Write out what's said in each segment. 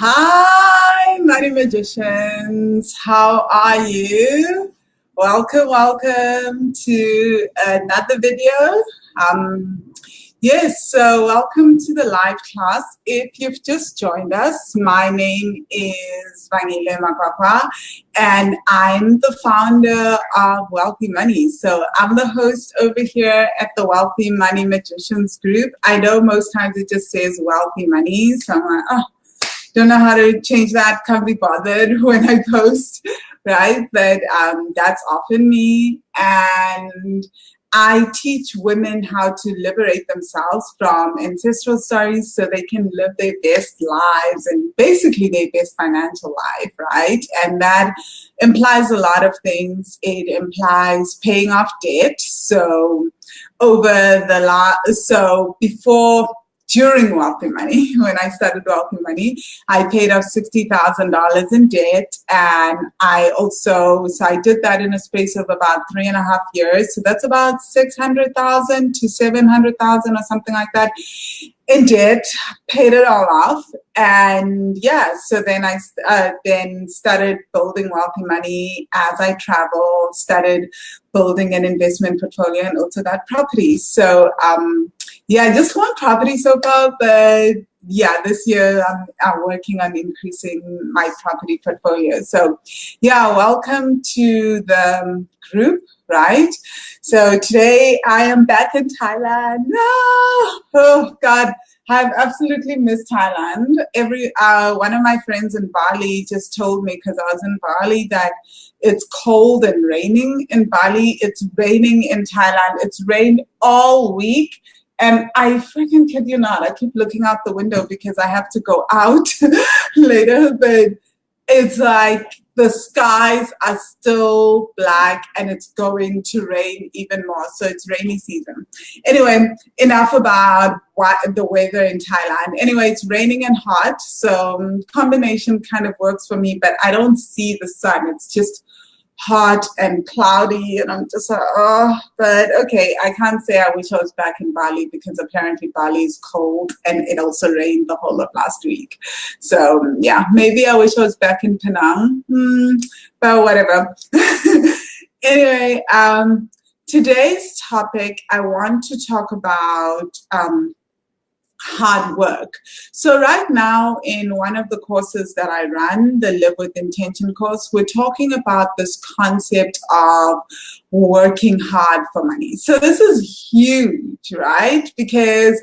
Hi, Money Magicians. How are you? Welcome to another video. So welcome to the live class. If you've just joined us, my name is Vangile Makwakwa, and I'm the founder of Wealthy Money. So I'm the host over here at the Wealthy Money Magicians group. I know most times it just says Wealthy Money, so I'm like, don't know how to change that, can't be bothered when I post, right? But that's often me. And I teach women how to liberate themselves from ancestral stories so they can live their best lives and basically their best financial life, right? And that implies a lot of things. It implies paying off debt. So during Wealthy Money, when I started Wealthy Money, I paid off $60,000 in debt. And I did that in a space of about 3.5 years. So that's about 600,000 to 700,000 or something like that in debt, paid it all off. And so then I started building Wealthy Money as I traveled, started building an investment portfolio, and also got properties. So I just want property so far, but this year I'm working on increasing my property portfolio. So welcome to the group, right? So today I am back in Thailand. Oh God, I've absolutely missed Thailand. One of my friends in Bali just told me, because I was in Bali, that it's cold and raining in Bali. It's raining in Thailand. It's rained all week. And I freaking kid you not, I keep looking out the window because I have to go out later, but it's like the skies are still black and it's going to rain even more. So it's rainy season. Anyway, enough about the weather in Thailand. Anyway, it's raining and hot. So combination kind of works for me, but I don't see the sun. It's just hot and cloudy, and I'm just like, but okay, I can't say I wish I was back in Bali because apparently Bali is cold and it also rained the whole of last week. So maybe I wish I was back in Penang, but whatever. Anyway, today's topic, I want to talk about hard work. So right now in one of the courses that I run, the Live with Intention course, we're talking about this concept of working hard for money. So this is huge, right? Because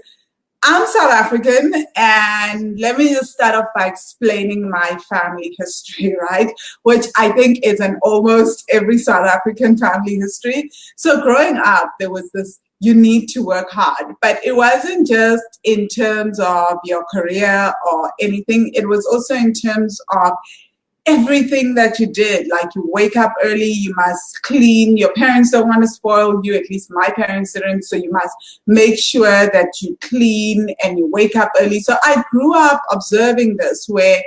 I'm South African, and let me just start off by explaining my family history, right? Which I think is an almost every South African family history. So growing up, there was this, you need to work hard, but it wasn't just in terms of your career or anything. It was also in terms of everything that you did. Like, you wake up early, you must clean. Your parents don't want to spoil you. At least my parents didn't. So you must make sure that you clean and you wake up early. So I grew up observing this, where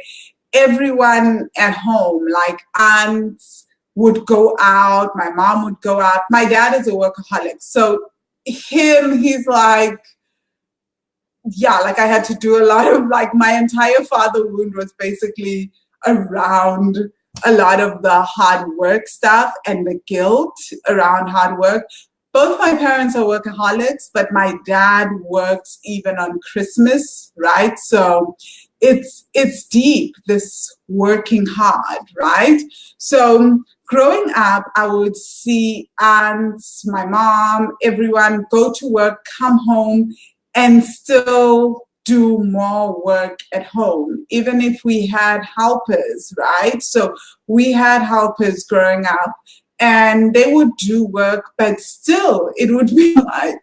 everyone at home, like aunts would go out, my mom would go out. My dad is a workaholic. So he's like, I had to do a lot of, my entire father wound was basically around a lot of the hard work stuff and the guilt around hard work. Both my parents are workaholics, but my dad works even on Christmas, right? So it's deep, this working hard, right? So growing up, I would see aunts, my mom, everyone go to work, come home, and still do more work at home, even if we had helpers, right? So we had helpers growing up, and they would do work, but still it would be like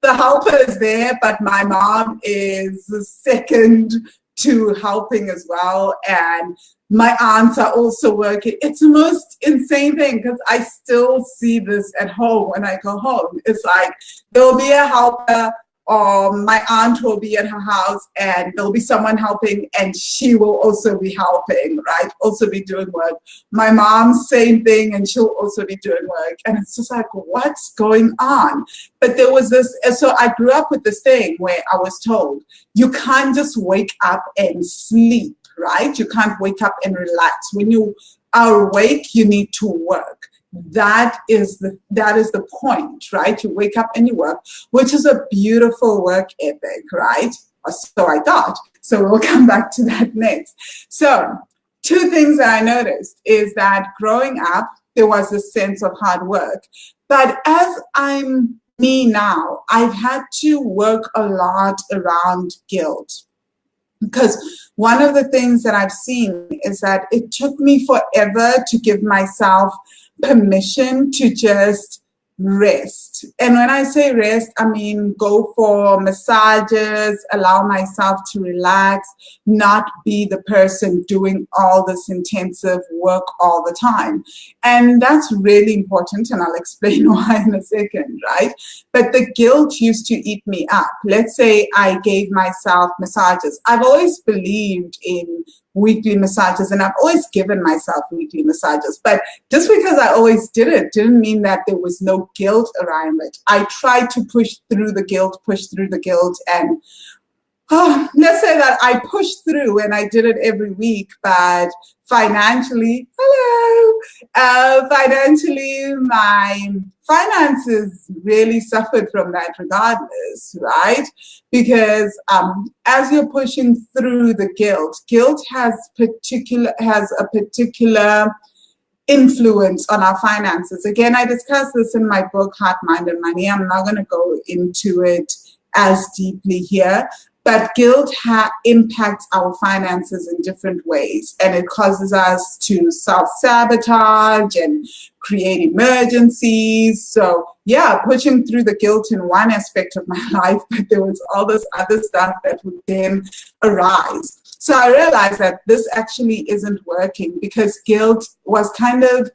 the helper is there, but my mom is second to helping as well, and my aunts are also working. It's the most insane thing, because I still see this at home when I go home. It's like there'll be a helper, or my aunt will be at her house and there'll be someone helping, and she will also be helping, right? Also be doing work. My mom, same thing, and she'll also be doing work. And it's just like, what's going on? But there was this, so I grew up with this thing where I was told, you can't just wake up and sleep, right? You can't wake up and relax. When you are awake, you need to work. That is the point, right? You wake up and you work, which is a beautiful work ethic, right? Or so I thought. So we'll come back to that next. So 2 things that I noticed is that growing up, there was a sense of hard work. But as I'm me now, I've had to work a lot around guilt. Because one of the things that I've seen is that it took me forever to give myself permission to just rest. And when I say rest, I mean go for massages, allow myself to relax, not be the person doing all this intensive work all the time. And that's really important, and I'll explain why in a second, right? But the guilt used to eat me up. Let's say I gave myself massages. I've always believed in weekly massages, and I've always given myself weekly massages. But just because I always did it didn't mean that there was no guilt around it. I tried to push through the guilt, and let's say that I pushed through and I did it every week, but financially, financially, my finances really suffered from that regardless, right? Because as you're pushing through the guilt has a particular influence on our finances. Again, I discussed this in my book, Heart, Mind, and Money. I'm not going to go into it as deeply here. But guilt impacts our finances in different ways, and it causes us to self-sabotage and create emergencies. So yeah, pushing through the guilt in one aspect of my life, but there was all this other stuff that would then arise. So I realized that this actually isn't working, because guilt was kind of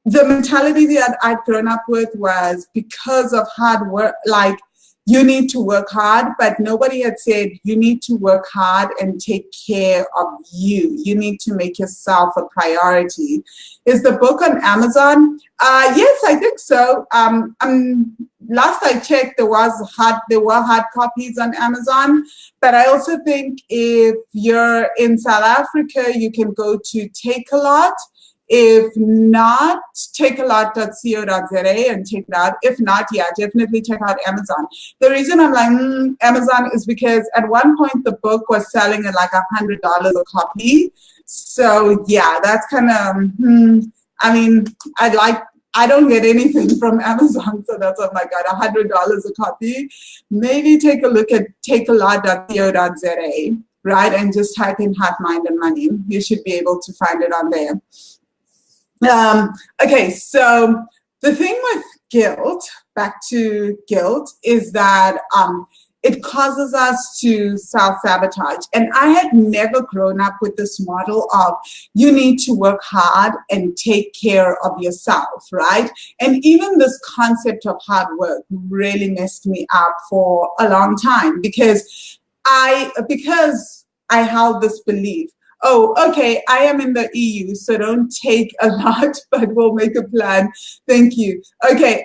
the mentality that I'd grown up with was because of hard work, like, you need to work hard, but nobody had said you need to work hard and take care of you. You need to make yourself a priority. Is the book on Amazon? Yes, I think so. Last I checked, there were hard copies on Amazon, but I also think if you're in South Africa, you can go to Takealot. If not, takealot.co.za and check it out. If not, yeah, definitely check out Amazon. The reason I'm like, Amazon is because at one point the book was selling at like $100 a copy. So yeah, that's kind of, I mean, I don't get anything from Amazon, so that's, oh my God, $100 a copy. Maybe take a look at takealot.co.za, right? And just type in Heart, Mind, and Money. You should be able to find it on there. Okay, so the thing with guilt, back to guilt, is that it causes us to self-sabotage. And I had never grown up with this model of you need to work hard and take care of yourself, right? And even this concept of hard work really messed me up for a long time, because I held this belief. Oh, okay, I am in the EU, so don't take a lot, but we'll make a plan. Thank you. Okay,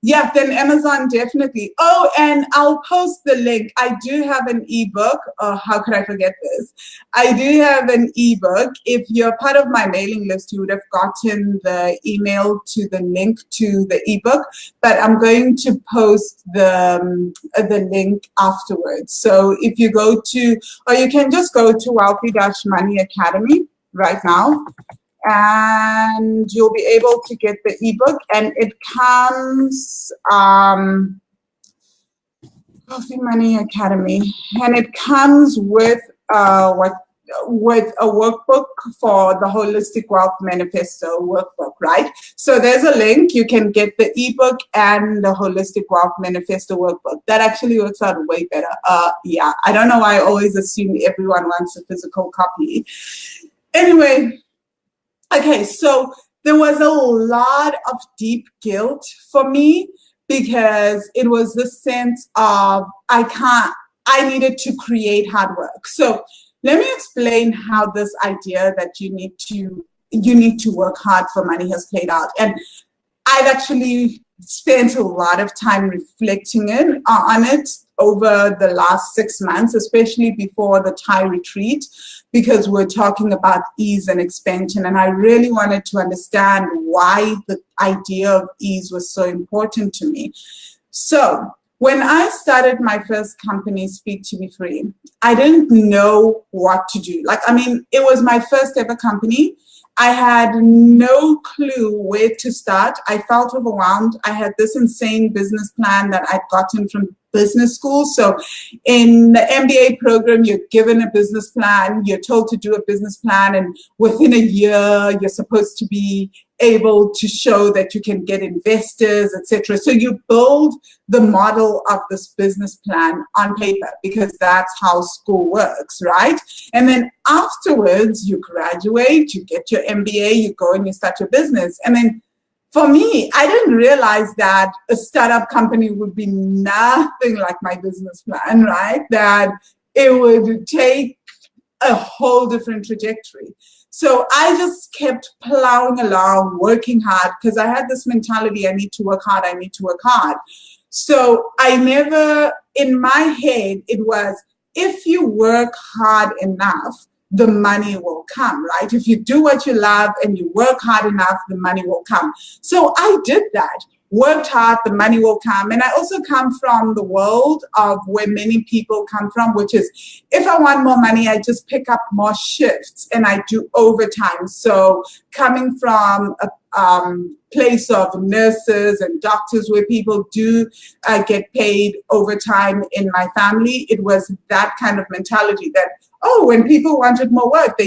yeah, then Amazon definitely. Oh, and I'll post the link. I do have an ebook. Oh, how could I forget this? I do have an ebook. If you're part of my mailing list, you would have gotten the email to the link to the ebook, but I'm going to post the link afterwards. So if you go to, or you can just go to Wealthy-Money Academy right now, and you'll be able to get the ebook, and it comes Wealthy Money Academy, and it comes with with a workbook for the Holistic Wealth Manifesto workbook, right? So there's a link. You can get the ebook and the Holistic Wealth Manifesto workbook. That actually works out way better. Yeah, I don't know why I always assume everyone wants a physical copy. Anyway. Okay, so there was a lot of deep guilt for me, because it was the sense of I needed to create hard work. So let me explain how this idea that you need to work hard for money has played out. And I've actually spent a lot of time reflecting on it over the last 6 months, especially before the Thai retreat, because we're talking about ease and expansion. And I really wanted to understand why the idea of ease was so important to me. So when I started my first company, Speak to Be Free, I didn't know what to do. Like, I mean, it was my first ever company. I had no clue where to start. I felt overwhelmed. I had this insane business plan that I'd gotten from business school. So in the MBA program, you're given a business plan, you're told to do a business plan, and within a year, you're supposed to be able to show that you can get investors, etc. So you build the model of this business plan on paper because that's how school works, right? And then afterwards, you graduate, you get your MBA, you go and you start your business. And then for me, I didn't realize that a startup company would be nothing like my business plan, right? That it would take a whole different trajectory. So I just kept plowing along, working hard, because I had this mentality, I need to work hard, I need to work hard. So I never, in my head, it was, if you work hard enough, the money will come, right? If you do what you love and you work hard enough, the money will come. So I did that. Worked hard, the money will come. And I also come from the world of where many people come from, which is, if I want more money, I just pick up more shifts and I do overtime. So coming from a place of nurses and doctors where people do get paid overtime in my family, it was that kind of mentality that, oh, when people wanted more work,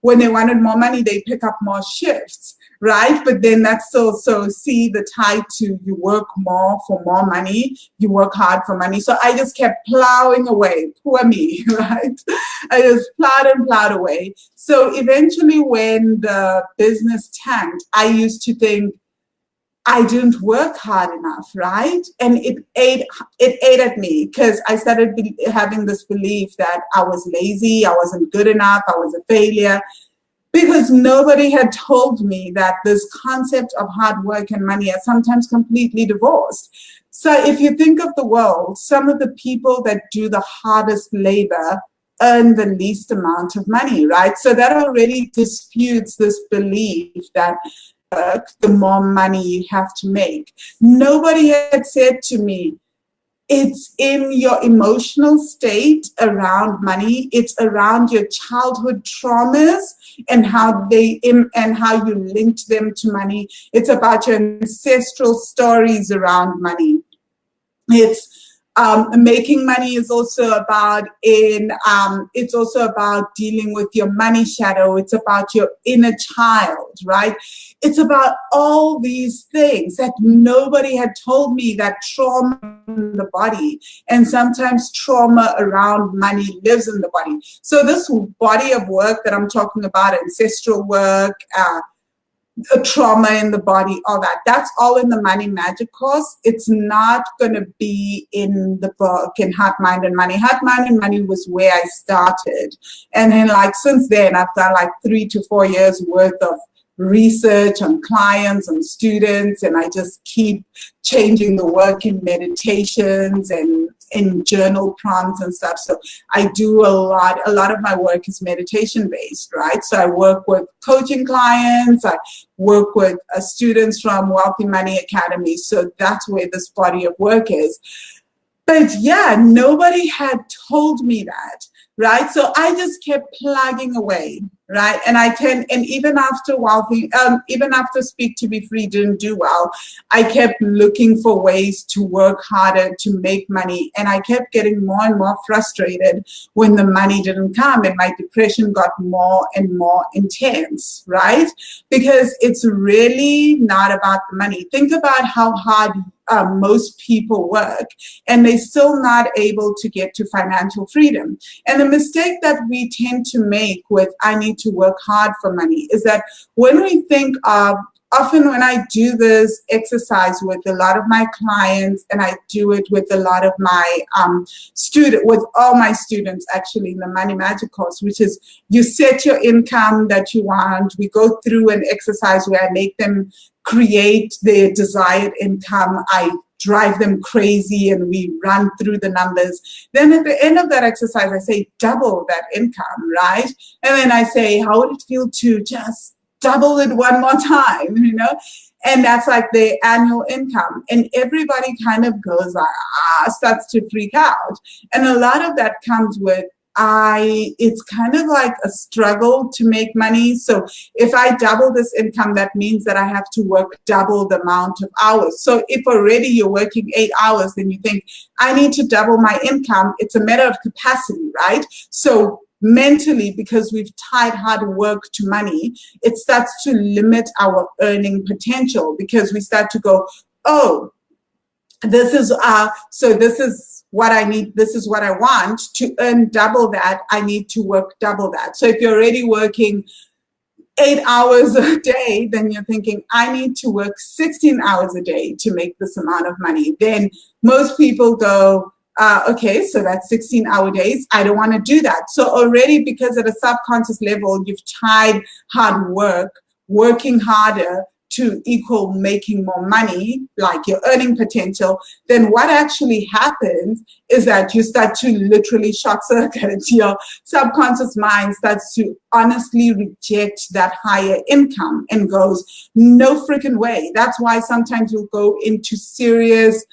when they wanted more money, they pick up more shifts, right? But then that's also, see the tie to you work more for more money, you work hard for money. So I just kept plowing away, poor me, right? I just plowed and plowed away. So eventually when the business tanked, I used to think, I didn't work hard enough, right? And it ate at me because I started having this belief that I was lazy, I wasn't good enough, I was a failure, because nobody had told me that this concept of hard work and money are sometimes completely divorced. So if you think of the world, some of the people that do the hardest labor earn the least amount of money, right? So that already disputes this belief that the more money you have to make. Nobody had said to me, it's in your emotional state around money. It's around your childhood traumas and how you linked them to money. It's about your ancestral stories around money. It's making money is also about it's also about dealing with your money shadow. It's about your inner child, right? It's about all these things that nobody had told me, that trauma in the body, and sometimes trauma around money lives in the body. So this body of work that I'm talking about, ancestral work, trauma in the body, all that's all in the Money Magic course. It's not going to be in the book in Heart, Mind, and Money. Heart, Mind, and Money was where I started. And then since then, I've done 3 to 4 years worth of research on clients and students, and I just keep changing the work in meditations and in journal prompts and stuff. So I do a lot of my work is meditation based, right? So I work with coaching clients, I work with students from Wealthy Money Academy. So that's where this body of work is. But yeah, nobody had told me that, right? So I just kept plugging away, right? And even after Speak to Be Free didn't do well, I kept looking for ways to work harder to make money. And I kept getting more and more frustrated when the money didn't come, and my depression got more and more intense, right? Because it's really not about the money. Think about how hard most people work, and they're still not able to get to financial freedom. And the mistake that we tend to make with I need to work hard for money is that when we think of, often when I do this exercise with a lot of my clients, and I do it with a lot of my with all my students actually in the Money Magic course, which is you set your income that you want. We go through an exercise where I make them create their desired income. I drive them crazy and we run through the numbers. Then at the end of that exercise, I say double that income, right? And then I say, how would it feel to just double it one more time, you know? And that's like the annual income. And everybody kind of goes like, starts to freak out. And a lot of that comes with, it's kind of like a struggle to make money. So if I double this income, that means that I have to work double the amount of hours. So if already you're working 8 hours, then you think, I need to double my income. It's a matter of capacity, right? So mentally, because we've tied hard work to money, it starts to limit our earning potential, because we start to go, oh, this is what I need, this is what I want. To earn double that, I need to work double that. So if you're already working 8 hours a day, then you're thinking, I need to work 16 hours a day to make this amount of money. Then most people go, okay, so that's 16-hour days. I don't want to do that. So already, because at a subconscious level, you've tied hard work, working harder, to equal making more money, like your earning potential, then what actually happens is that you start to literally short circuit. Your subconscious mind starts to honestly reject that higher income and goes, no freaking way. That's why sometimes you'll go into serious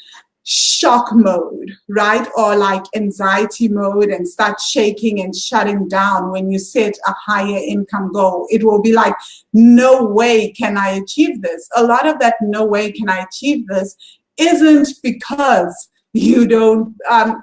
shock mode, right? Or like anxiety mode, and start shaking and shutting down when you set a higher income goal. It will be like, no way can I achieve this. A lot of that no way can I achieve this isn't because you don't,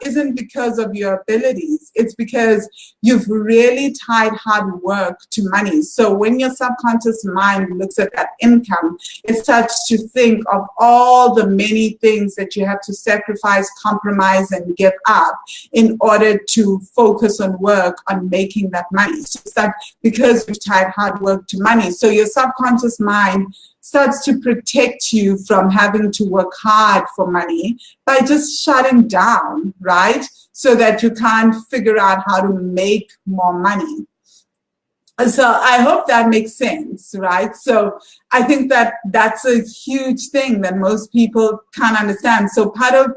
isn't because of your abilities. It's because you've really tied hard work to money. So when your subconscious mind looks at that income, it starts to think of all the many things that you have to sacrifice, compromise, and give up in order to focus on work on making that money. So it's like, because you've tied hard work to money. So your subconscious mind starts to protect you from having to work hard for money by just shutting down, right? So that you can't figure out how to make more money. So I hope that makes sense, right? So I think that that's a huge thing that most people can't understand. So part of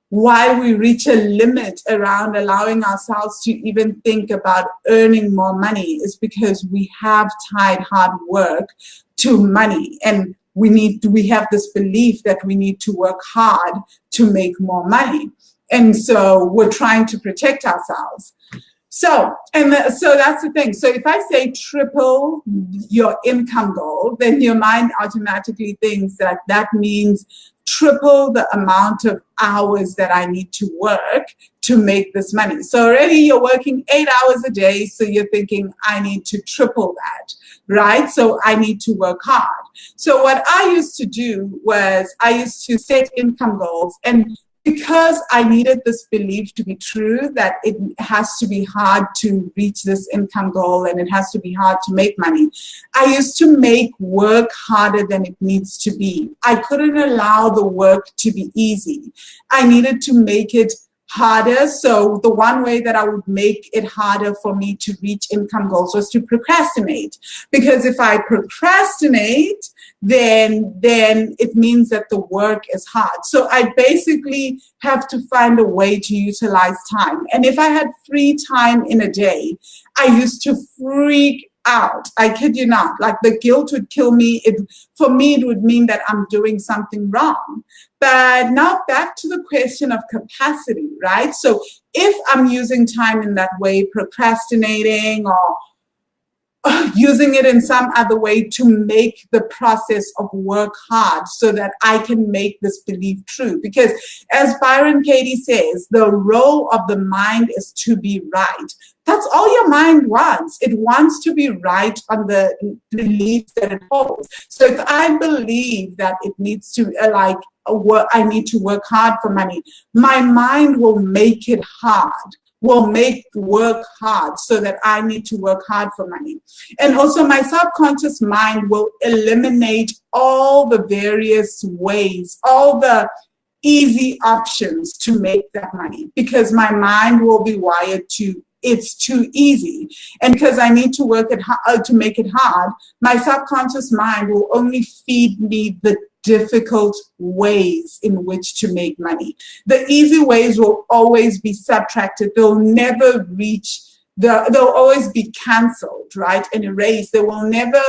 why we reach a limit around allowing ourselves to even think about earning more money is because we have tied hard work to money, and we have this belief that we need to work hard to make more money, and so we're trying to protect ourselves. So that's the thing. So if I say triple your income goal, then your mind automatically thinks that that means triple the amount of hours that I need to work to make this money. So already you're working 8 hours a day, so you're thinking, I need to triple that, right? So I need to work hard. So what I used to do was I used to set income goals, and because I needed this belief to be true, that it has to be hard to reach this income goal and it has to be hard to make money, I used to make work harder than it needs to be. I couldn't allow the work to be easy. I needed to make it harder. So the one way that I would make it harder for me to reach income goals was to procrastinate. Because if I procrastinate, then it means that the work is hard. So I basically have to find a way to utilize time. And if I had free time in a day, I used to freak out. I kid you not. Like, the guilt would kill me. For me, it would mean that I'm doing something wrong. But now back to the question of capacity, right? So if I'm using time in that way, procrastinating or using it in some other way to make the process of work hard so that I can make this belief true. Because as Byron Katie says, the role of the mind is to be right. That's all your mind wants. It wants to be right on the beliefs that it holds. So if I believe that it needs to, I need to work hard for money, my mind will make it hard, will make work hard so that I need to work hard for money. And also my subconscious mind will eliminate all the various ways, all the easy options to make that money, because my mind will be wired to, it's too easy. And because I need to work to make it hard, my subconscious mind will only feed me the difficult ways in which to make money. The easy ways will always be subtracted. They'll never reach they'll always be cancelled, right, and erased. They will never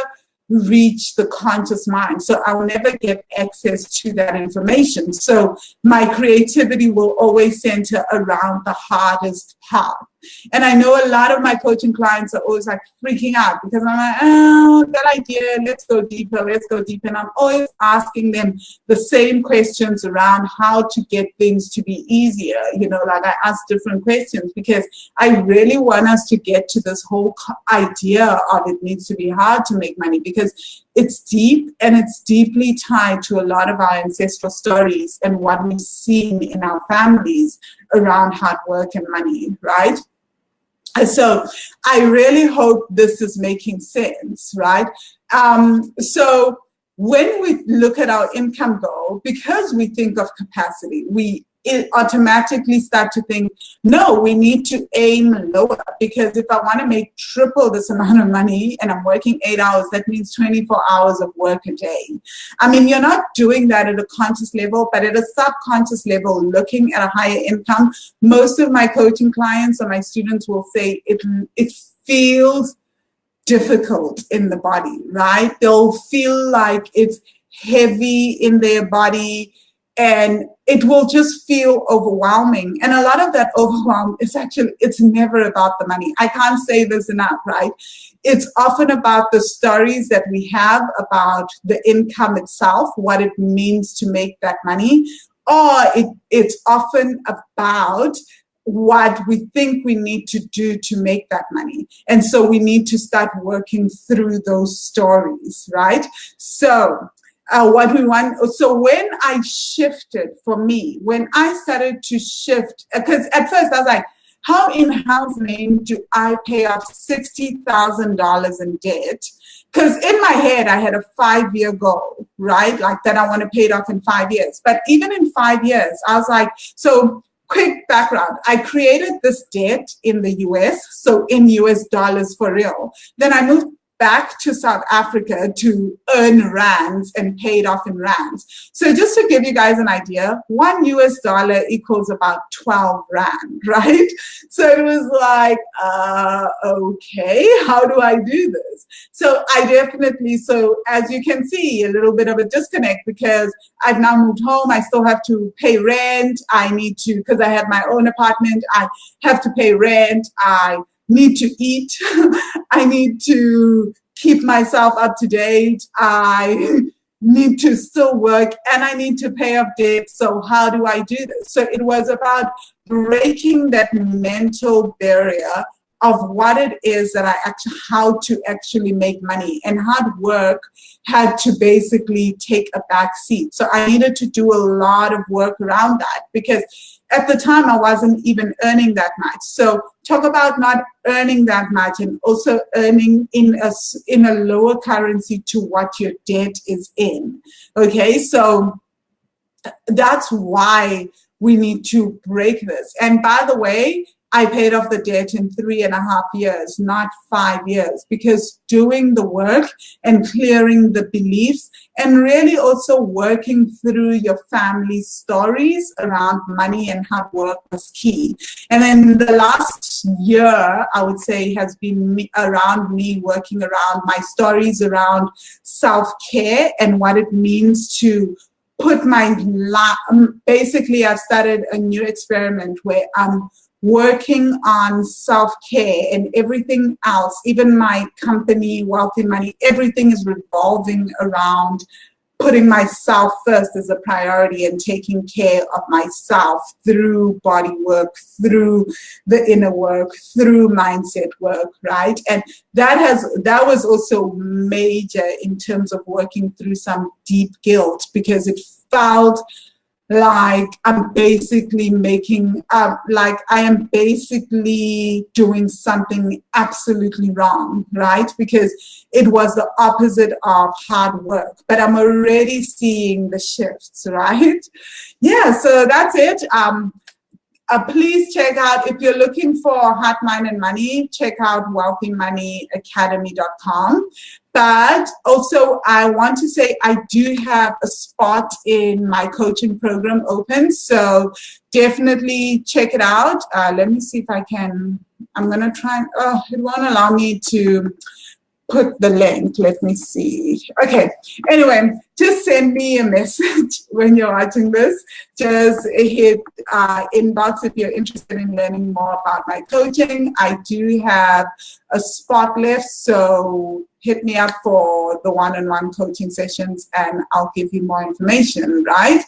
reach the conscious mind. So I will never get access to that information. So my creativity will always center around the hardest part. And I know a lot of my coaching clients are always like freaking out because I'm like, oh, that idea, let's go deeper, let's go deeper. And I'm always asking them the same questions around how to get things to be easier. You know, like I ask different questions because I really want us to get to this whole idea of it needs to be hard to make money, because it's deep and it's deeply tied to a lot of our ancestral stories and what we've seen in our families around hard work and money, right? So I really hope this is making sense, right? So when we look at our income goal, because we think of capacity, we automatically start to think, no, we need to aim lower, because if I want to make triple this amount of money and I'm working 8 hours, that means 24 hours of work a day. I mean, you're not doing that at a conscious level, but at a subconscious level, looking at a higher income, most of my coaching clients or my students will say it feels difficult in the body, right? They'll feel like it's heavy in their body, and it will just feel overwhelming. And a lot of that overwhelm is actually, it's never about the money. I can't say this enough, right? It's often about the stories that we have about the income itself, what it means to make that money, or it's often about what we think we need to do to make that money. And so we need to start working through those stories, right? So what we want, so when I shifted, for me, when I started to shift, because at first I was like, how in hell's name do I pay off $60,000 in debt? Because in my head, I had a 5-year goal, right? Like that I want to pay it off in 5 years. But even in 5 years, I was like, so quick background, I created this debt in the US, so in US dollars for real. Then I moved back to South Africa to earn rands and pay it off in rands. So just to give you guys an idea, $1 US equals about 12 rand, right? So it was like, okay, how do I do this? So I definitely, so as you can see, a little bit of a disconnect, because I've now moved home. I still have to pay rent. I need to, because I had my own apartment, I have to pay rent. I need to eat. I need to keep myself up to date. I need to still work, and I need to pay off debt. So how do I do this? So it was about breaking that mental barrier of what it is that how to actually make money, and hard work had to basically take a back seat. So I needed to do a lot of work around that, because at the time I wasn't even earning that much. So talk about not earning that much, and also earning in a lower currency to what your debt is in. Okay, so that's why we need to break this. And by the way, I paid off the debt in 3.5 years, not 5 years, because doing the work and clearing the beliefs and really also working through your family stories around money and hard work was key. And then the last year, I would say, has been around me working around my stories around self-care and what it means to put basically I've started a new experiment where I'm working on self-care, and everything else, even my company, Wealthy Money, everything is revolving around putting myself first as a priority and taking care of myself through body work, through the inner work, through mindset work, right? And that was also major in terms of working through some deep guilt, because it felt like I'm basically I am basically doing something absolutely wrong, right? Because it was the opposite of hard work, but I'm already seeing the shifts, right? Yeah, so that's it. please check out, if you're looking for Heart, Mind, and Money, check out wealthymoneyacademy.com. But also, I want to say I do have a spot in my coaching program open. So definitely check it out. Let me see if I can. I'm going to try. Oh, it won't allow me to put the link. Let me see. Okay. Anyway, just send me a message when you're watching this. Just hit inbox if you're interested in learning more about my coaching. I do have a spot left, so hit me up for the one-on-one coaching sessions and I'll give you more information, right?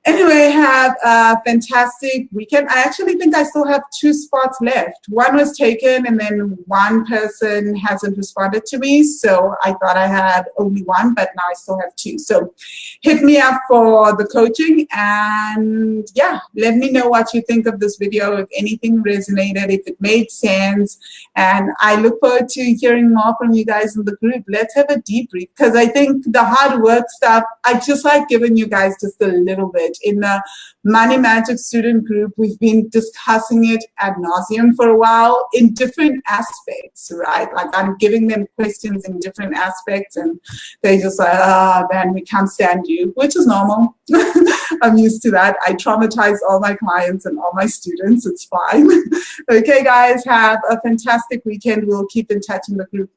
Anyway, have a fantastic weekend. I actually think I still have 2 spots left. One was taken and then one person hasn't responded to me. So I thought I had only 1, but now I still have 2. So hit me up for the coaching and yeah, let me know what you think of this video, if anything resonated, if it made sense. And I look forward to hearing more from you guys in the group. Let's have a debrief because I think the hard work stuff, I just like giving you guys just a little bit. In the Money Magic student group, we've been discussing it ad nauseum for a while in different aspects, right? Like I'm giving them questions in different aspects and they just like, oh man, we can't stand you, which is normal. I'm used to that. I traumatize all my clients and all my students. It's fine. Okay, guys, have a fantastic weekend. We'll keep in touch in the group.